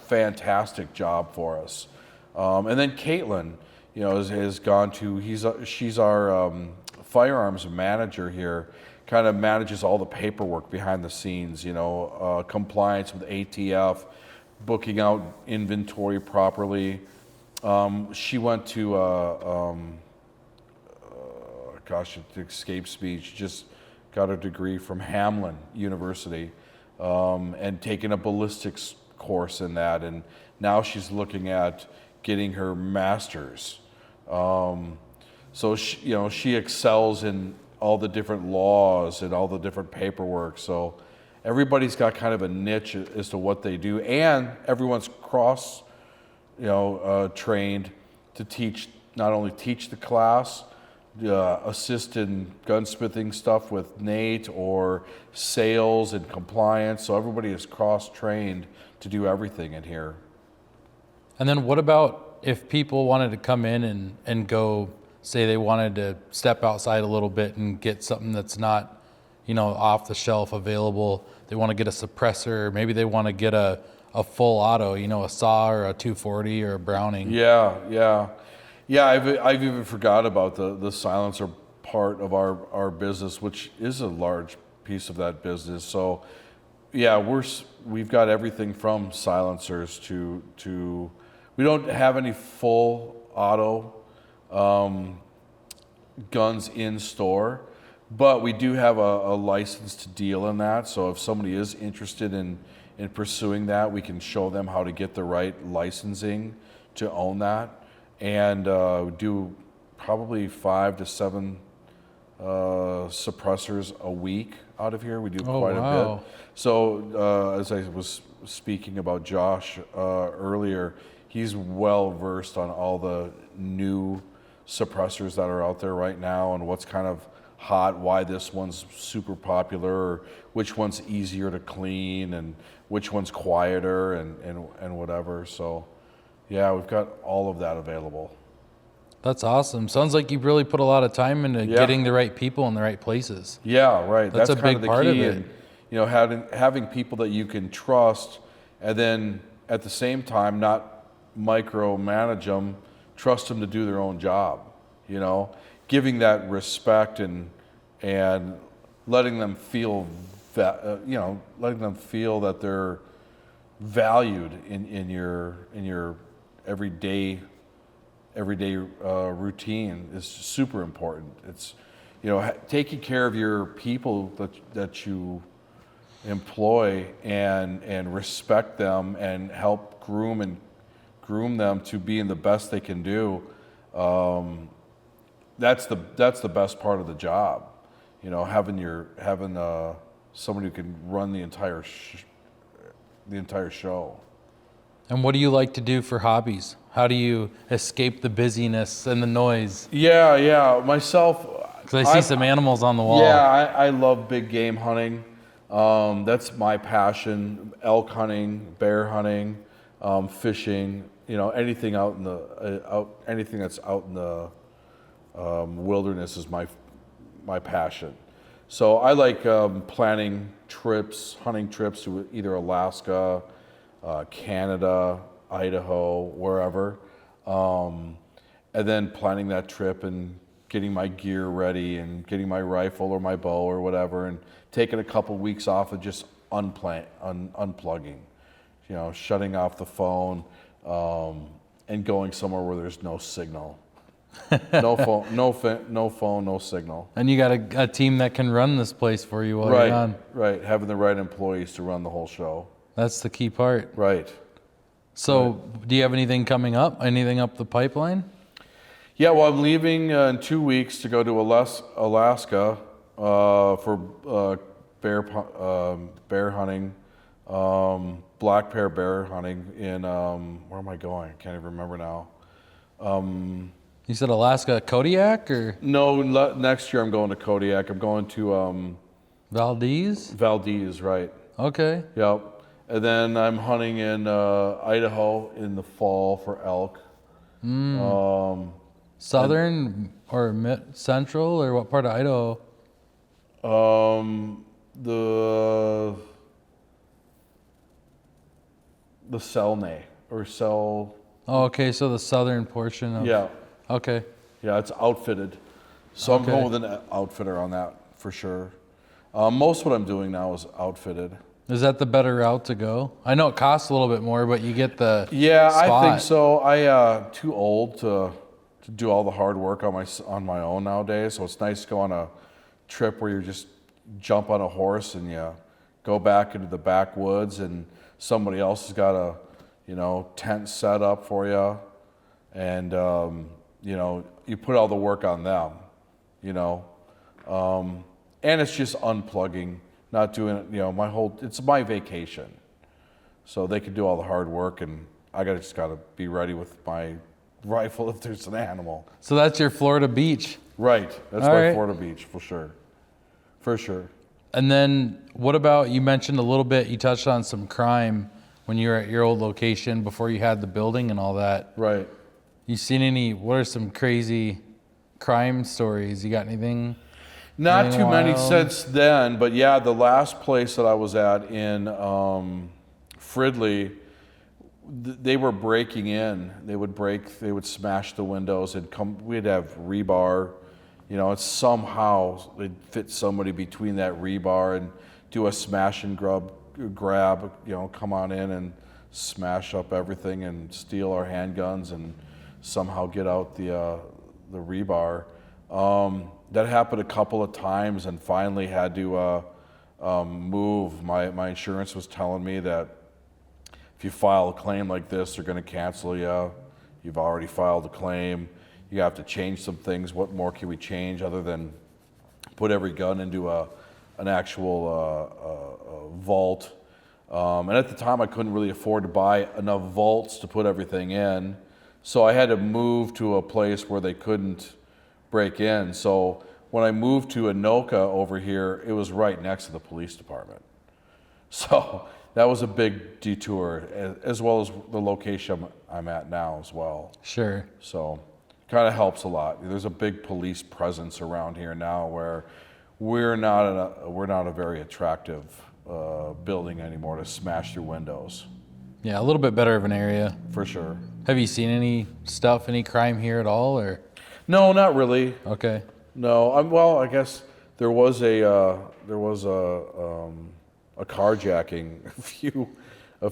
fantastic job for us. And then Caitlin, has gone to, she's our firearms manager here, kind of manages all the paperwork behind the scenes, compliance with ATF, booking out inventory properly. She went to, gosh, it escapes me. She just got a degree from Hamlin University, and taken a ballistics course in that. And now she's looking at getting her master's. So she excels in all the different laws and all the different paperwork. So everybody's got kind of a niche as to what they do, and everyone's cross, trained to teach, not only teach the class, assist in gunsmithing stuff with Nate, or sales and compliance. So everybody is cross-trained to do everything in here. And then what about if people wanted to come in and go, say they wanted to step outside a little bit and get something that's not, off the shelf available. They want to get a suppressor, maybe they want to get a full auto, a SAW or a 240 or a Browning. Yeah. I've even forgot about the silencer part of our business, which is a large piece of that business. So, yeah, we've got everything from silencers to we don't have any full auto guns in store, but we do have a license to deal in that. So if somebody is interested in pursuing that, we can show them how to get the right licensing to own that. And do probably 5 to 7 suppressors a week out of here. We do quite a bit. So as I was speaking about Josh earlier, he's well versed on all the new suppressors that are out there right now and what's kind of hot, why this one's super popular, or which one's easier to clean and which one's quieter and whatever. So yeah, we've got all of that available. That's awesome. Sounds like you've really put a lot of time into getting the right people in the right places. Yeah, right. That's a kind big of the part key. of it. And having people that you can trust, and then at the same time not micromanage them, trust them to do their own job. Giving that respect and letting them feel that letting them feel that they're valued in your everyday routine is super important. It's taking care of your people that you employ and respect them and help groom them to being the best they can do. That's the best part of the job, having somebody who can run the entire show. And what do you like to do for hobbies? How do you escape the busyness and the noise? Yeah. Myself, Because I see some animals on the wall. yeah, I love big game hunting. That's my passion. Elk hunting, bear hunting, fishing. Anything anything that's out in the wilderness is my passion. So I like planning trips, hunting trips to either Alaska, Canada, Idaho, wherever, and then planning that trip and getting my gear ready and getting my rifle or my bow or whatever, and taking a couple weeks off of just unplugging, shutting off the phone, and going somewhere where there's no signal. No phone, no signal. And you got a team that can run this place for you while you're on. Right. Having the right employees to run the whole show. That's the key part. Right. So, do you have anything coming up? Anything up the pipeline? Yeah, well, I'm leaving in 2 weeks to go to Alaska for bear hunting, black bear bear hunting in, where am I going? I can't even remember now. You said Alaska, Kodiak or No, next year I'm going to Kodiak. I'm going to Valdez? Valdez, right. Okay. Yep. And then I'm hunting in Idaho in the fall for elk. Southern or central or what part of Idaho? The Selnay or Sel. Oh, okay. So the southern portion of. Yeah. Okay. Yeah, it's outfitted. So I'm Okay. going with an outfitter on that for sure. Most of what I'm doing now is outfitted. Is that the better route to go? I know it costs a little bit more, but you get the Yeah, spot. I think so. I too old to do all the hard work on my own nowadays. So it's nice to go on a trip where you just jump on a horse and you go back into the backwoods and somebody else has got a tent set up for you, and you put all the work on them, and it's just unplugging, not doing it. It's my vacation, so they can do all the hard work, and I just gotta be ready with my rifle if there's an animal. So that's your Florida beach. Right, that's All my right. Florida beach for sure. And then what about, you mentioned a little bit, you touched on some crime when you were at your old location before you had the building and all that. Right. You seen what are some crazy crime stories? You got anything? Not too many wild? since then, but yeah, the last place that I was at in Fridley, they were breaking in. They would smash the windows and we'd have rebar, it's somehow they'd fit somebody between that rebar and do a smash and grab, come on in and smash up everything and steal our handguns and somehow get out the rebar. That happened a couple of times, and finally had to move. My insurance was telling me that if you file a claim like this, they're going to cancel you. You've already filed a claim. You have to change some things. What more can we change other than put every gun into an actual vault? And at the time, I couldn't really afford to buy enough vaults to put everything in. So I had to move to a place where they couldn't break in. So when I moved to Anoka over here, it was right next to the police department. So that was a big detour, as well as the location I'm at now as well. Sure. So kind of helps a lot. There's a big police presence around here now where we're not a very attractive building anymore to smash through windows. Yeah, a little bit better of an area. For sure. Have you seen any crime here at all, or? No, not really. Okay. No, well, I guess there was a carjacking a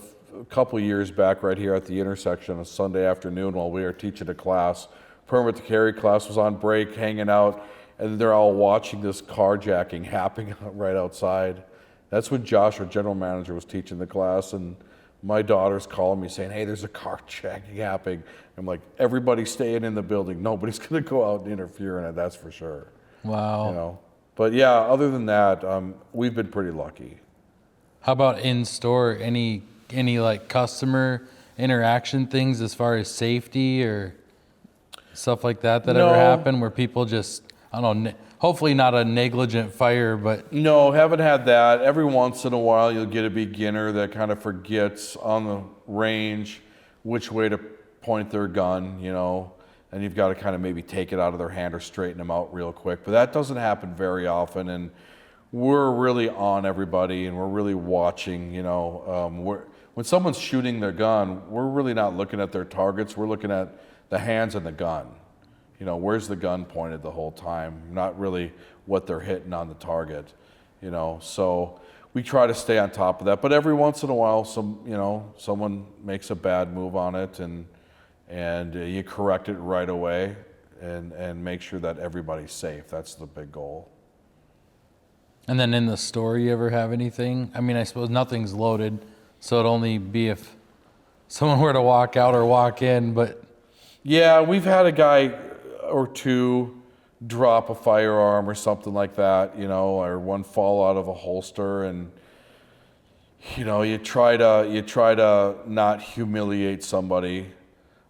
couple years back right here at the intersection on a Sunday afternoon while we were teaching a class. Permit to carry class was on break, hanging out, and they're all watching this carjacking happening right outside. That's when Josh, our general manager, was teaching the class, and my daughter's calling me saying, hey, there's a carjacking happening. I'm like, everybody's staying in the building. Nobody's going to go out and interfere in it, that's for sure. Wow. You know, but yeah, other than that, we've been pretty lucky. How about in store? Any like customer interaction things as far as safety or stuff like that No. ever happen where people just, I don't know, hopefully not a negligent fire, but No, haven't had that. Every once in a while, you'll get a beginner that kind of forgets on the range which way to point their gun, you know, and you've got to kind of maybe take it out of their hand or straighten them out real quick. But that doesn't happen very often, and we're really on everybody, and we're really watching, you know. When someone's shooting their gun, we're really not looking at their targets. We're looking at the hands and the gun. You know, where's the gun pointed the whole time? Not really what they're hitting on the target, you know. So we try to stay on top of that. But every once in a while, someone makes a bad move on it, and you correct it right away, and make sure that everybody's safe. That's the big goal. and then in the store, you ever have anything? I mean, I suppose nothing's loaded, so it'd only be if someone were to walk out or walk in, but Yeah, we've had a guy or two drop a firearm or something like that, you know, or one fall out of a holster, and you know, you try to not humiliate somebody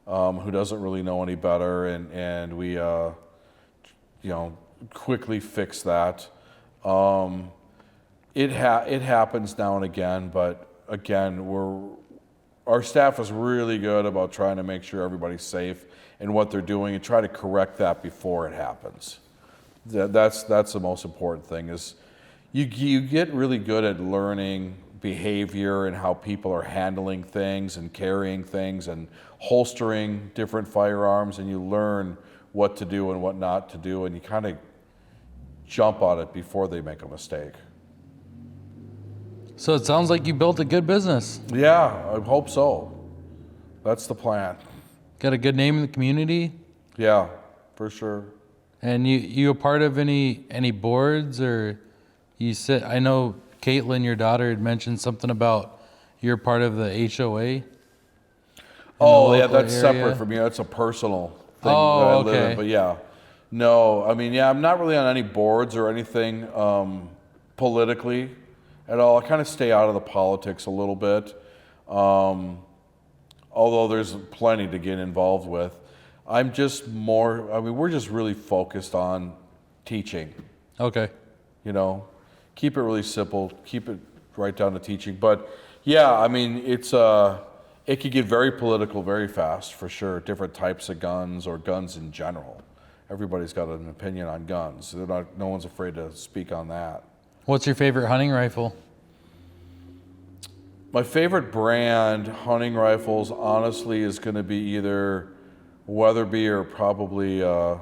who doesn't really know any better, and we quickly fix that. It happens now and again, but again, our staff is really good about trying to make sure everybody's safe in what they're doing and try to correct that before it happens. That's the most important thing is you get really good at learning behavior and how people are handling things and carrying things and holstering different firearms, and you learn what to do and what not to do, and you kind of jump on it before they make a mistake. so it sounds like you built a good business. Yeah, I hope so. That's the plan. Got a good name in the community, Yeah, for sure. and you a part of any boards or you sit? I know Caitlin, your daughter, had mentioned something about you're part of the HOA. Oh, yeah, that's area? separate from me. That's a personal thing Oh, that I live okay. in. But yeah, no, I mean, yeah, I'm not really on any boards or anything politically at all. I kind of stay out of the politics a little bit, although there's plenty to get involved with. I'm just more, I mean, we're just really focused on teaching, Okay. you know, keep it really simple, keep it right down to teaching. But yeah, I mean, it could get very political very fast, for sure. Different types of guns or guns in general. Everybody's got an opinion on guns. No one's afraid to speak on that. What's your favorite hunting rifle? My favorite brand hunting rifles, honestly, is going to be either Weatherby or probably, yeah,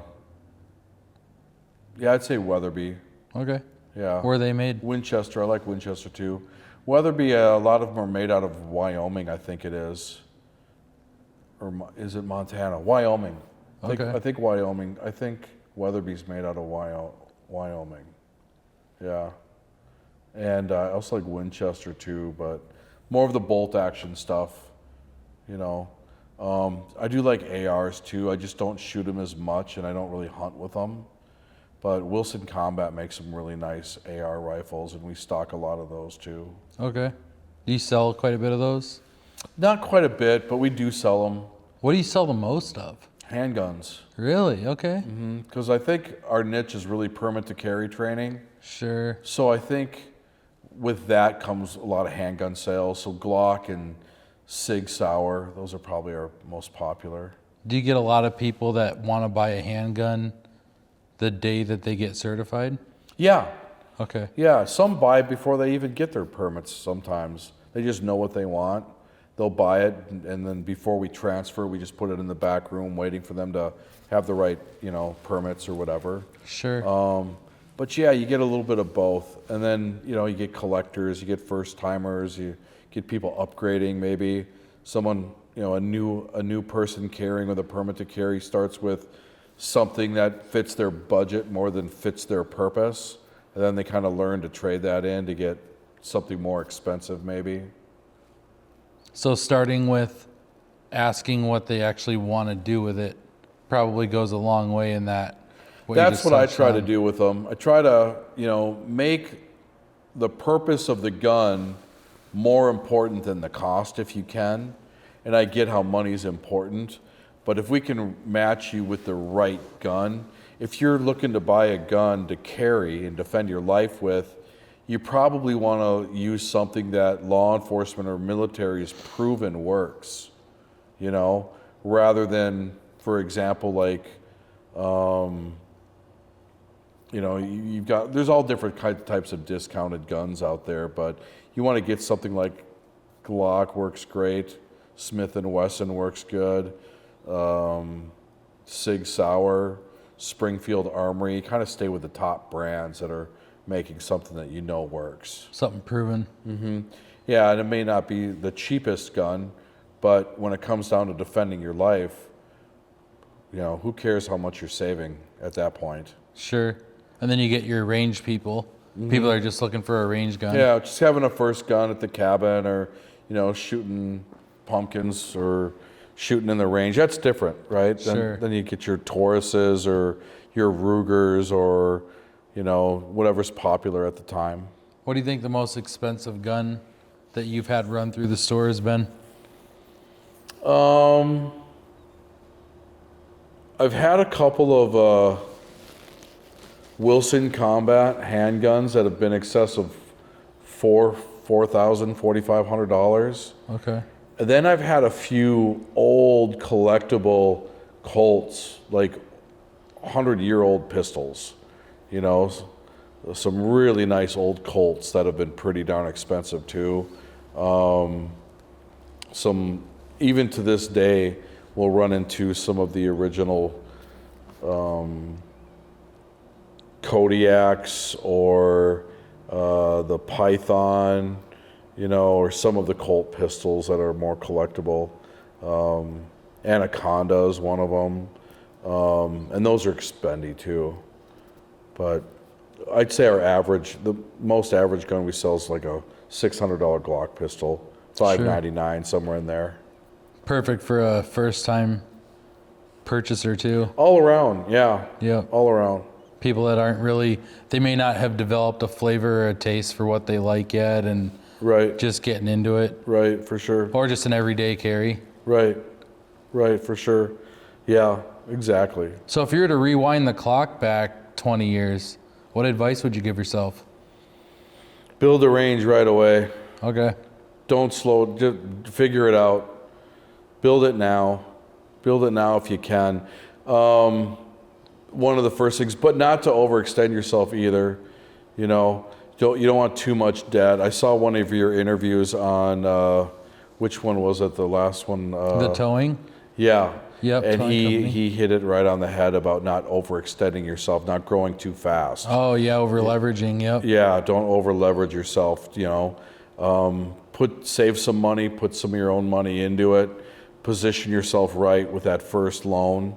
I'd say Weatherby. Okay. Yeah. Where are they made? Winchester, I like Winchester too. Weatherby, a lot of them are made out of Wyoming, I think it is. Or is it Montana? Wyoming. Okay. I think Wyoming. I think Weatherby's made out of Wyoming. Yeah. And I also like Winchester too, but more of the bolt action stuff, you know. I do like ARs too. I just don't shoot them as much, and I don't really hunt with them. But Wilson Combat makes some really nice AR rifles, and we stock a lot of those too. Okay. Do you sell quite a bit of those? Not quite a bit, but we do sell them. What do you sell the most of? Handguns. Really? Okay. Because I think our niche is really permit to carry training. Sure. So I think with that comes a lot of handgun sales. So Glock and Sig Sauer, those are probably our most popular. Do you get a lot of people that want to buy a handgun the day that they get certified? Yeah. Okay. Yeah, some buy before they even get their permits sometimes. They just know what they want. They'll buy it, and then before we transfer, we just put it in the back room waiting for them to have the right, permits or whatever. Sure. But yeah, you get a little bit of both. And then, you get collectors, you get first timers, you get people upgrading maybe. Someone, a new person carrying with a permit to carry starts with something that fits their budget more than fits their purpose. And then they kind of learn to trade that in to get something more expensive maybe. So starting with asking what they actually want to do with it probably goes a long way in that. That's what I try to do with them. I try to, make the purpose of the gun more important than the cost if you can. And I get how money's important, but if we can match you with the right gun, if you're looking to buy a gun to carry and defend your life with, you probably want to use something that law enforcement or military has proven works, rather than, for example, like, there's all different types of discounted guns out there, but you want to get something like Glock works great, Smith & Wesson works good, Sig Sauer, Springfield Armory. You kind of stay with the top brands that are making something that works. Something proven. Mm-hmm. Yeah, and it may not be the cheapest gun, but when it comes down to defending your life, who cares how much you're saving at that point? Sure. And then you get your range people. Mm-hmm. People are just looking for a range gun. Yeah, just having a first gun at the cabin or, shooting pumpkins or shooting in the range. That's different, right? Sure. Then you get your Tauruses or your Rugers or, whatever's popular at the time. What do you think the most expensive gun that you've had run through the store has been? I've had a couple of Wilson Combat handguns that have been excess of $4,000, $4,500. Okay. And then I've had a few old collectible Colts, like 100-year-old pistols, some really nice old Colts that have been pretty darn expensive too. Some, even to this day, we'll run into some of the original Kodiaks or the Python, or some of the Colt pistols that are more collectible. Anaconda is one of them. And those are expendy too. But I'd say the most average gun we sell is like a $600 Glock pistol, $599, somewhere in there. Perfect for a first-time purchaser too. All around, yeah. Yeah. All around. People that they may not have developed a flavor or a taste for what they like yet, and right, just getting into it. Right, for sure. Or just an everyday carry. Right, for sure. Yeah, exactly. So if you were to rewind the clock back 20 years, what advice would you give yourself? Build a range right away. Okay. Don't just figure it out. Build it now. Build it now if you can. One of the first things, but not to overextend yourself either. You don't want too much debt. I saw one of your interviews on which one was it? The last one. The towing. Yeah. Yep. And he hit it right on the head about not overextending yourself, not growing too fast. Oh yeah, over leveraging. Yep. Yeah, don't over leverage yourself. Save some money, put some of your own money into it, position yourself right with that first loan,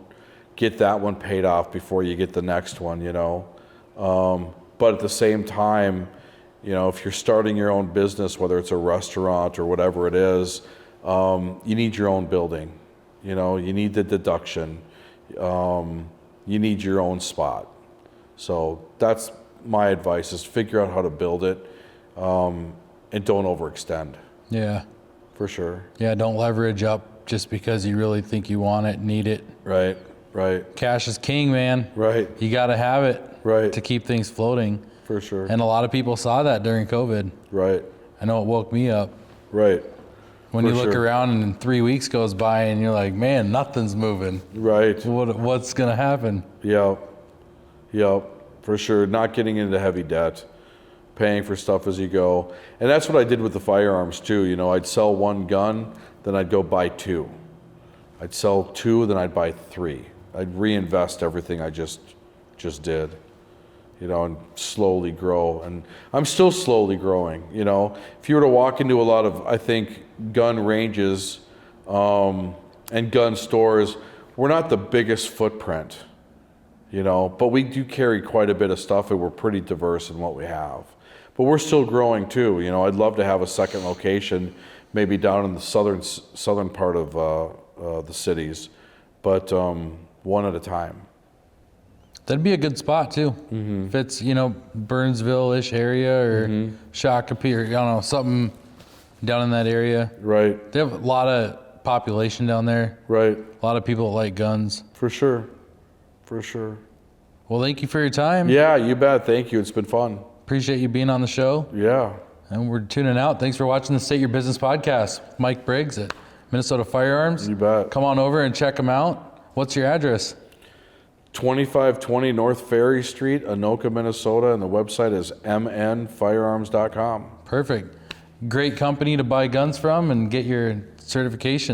get that one paid off before you get the next one. But at the same time, if you're starting your own business, whether it's a restaurant or whatever it is, you need your own building. You need the deduction. You need your own spot. So that's my advice: is figure out how to build it, and don't overextend. Yeah. For sure. Yeah, don't leverage up just because you really think you want it, need it. Right. Cash is king, man. Right. You got to have it. Right. To keep things floating. For sure. And a lot of people saw that during COVID. Right. I know it woke me up. Right. When you look around and 3 weeks goes by and you're like, man, nothing's moving. Right. What's going to happen? Yep. For sure. Not getting into heavy debt. Paying for stuff as you go. And that's what I did with the firearms too. I'd sell one gun, then I'd go buy two. I'd sell two, then I'd buy three. I'd reinvest everything I just did, and slowly grow. And I'm still slowly growing, If you were to walk into a lot of, I think, gun ranges and gun stores, we're not the biggest footprint, but we do carry quite a bit of stuff and we're pretty diverse in what we have. But we're still growing too. I'd love to have a second location maybe down in the southern part of the cities, but one at a time. That'd be a good spot too. If it's, Burnsville-ish area or Shakopee or, something down in that area. Right. They have a lot of population down there. Right. A lot of people that like guns. For sure. For sure. Well, thank you for your time. Yeah, you bet. Thank you. It's been fun. Appreciate you being on the show. Yeah. And we're tuning out. Thanks for watching the State Your Business podcast. Mike Briggs at Minnesota Firearms. You bet. Come on over and check them out. What's your address? 2520 North Ferry Street, Anoka, Minnesota, and the website is mnfirearms.com. Perfect. Great company to buy guns from and get your certification.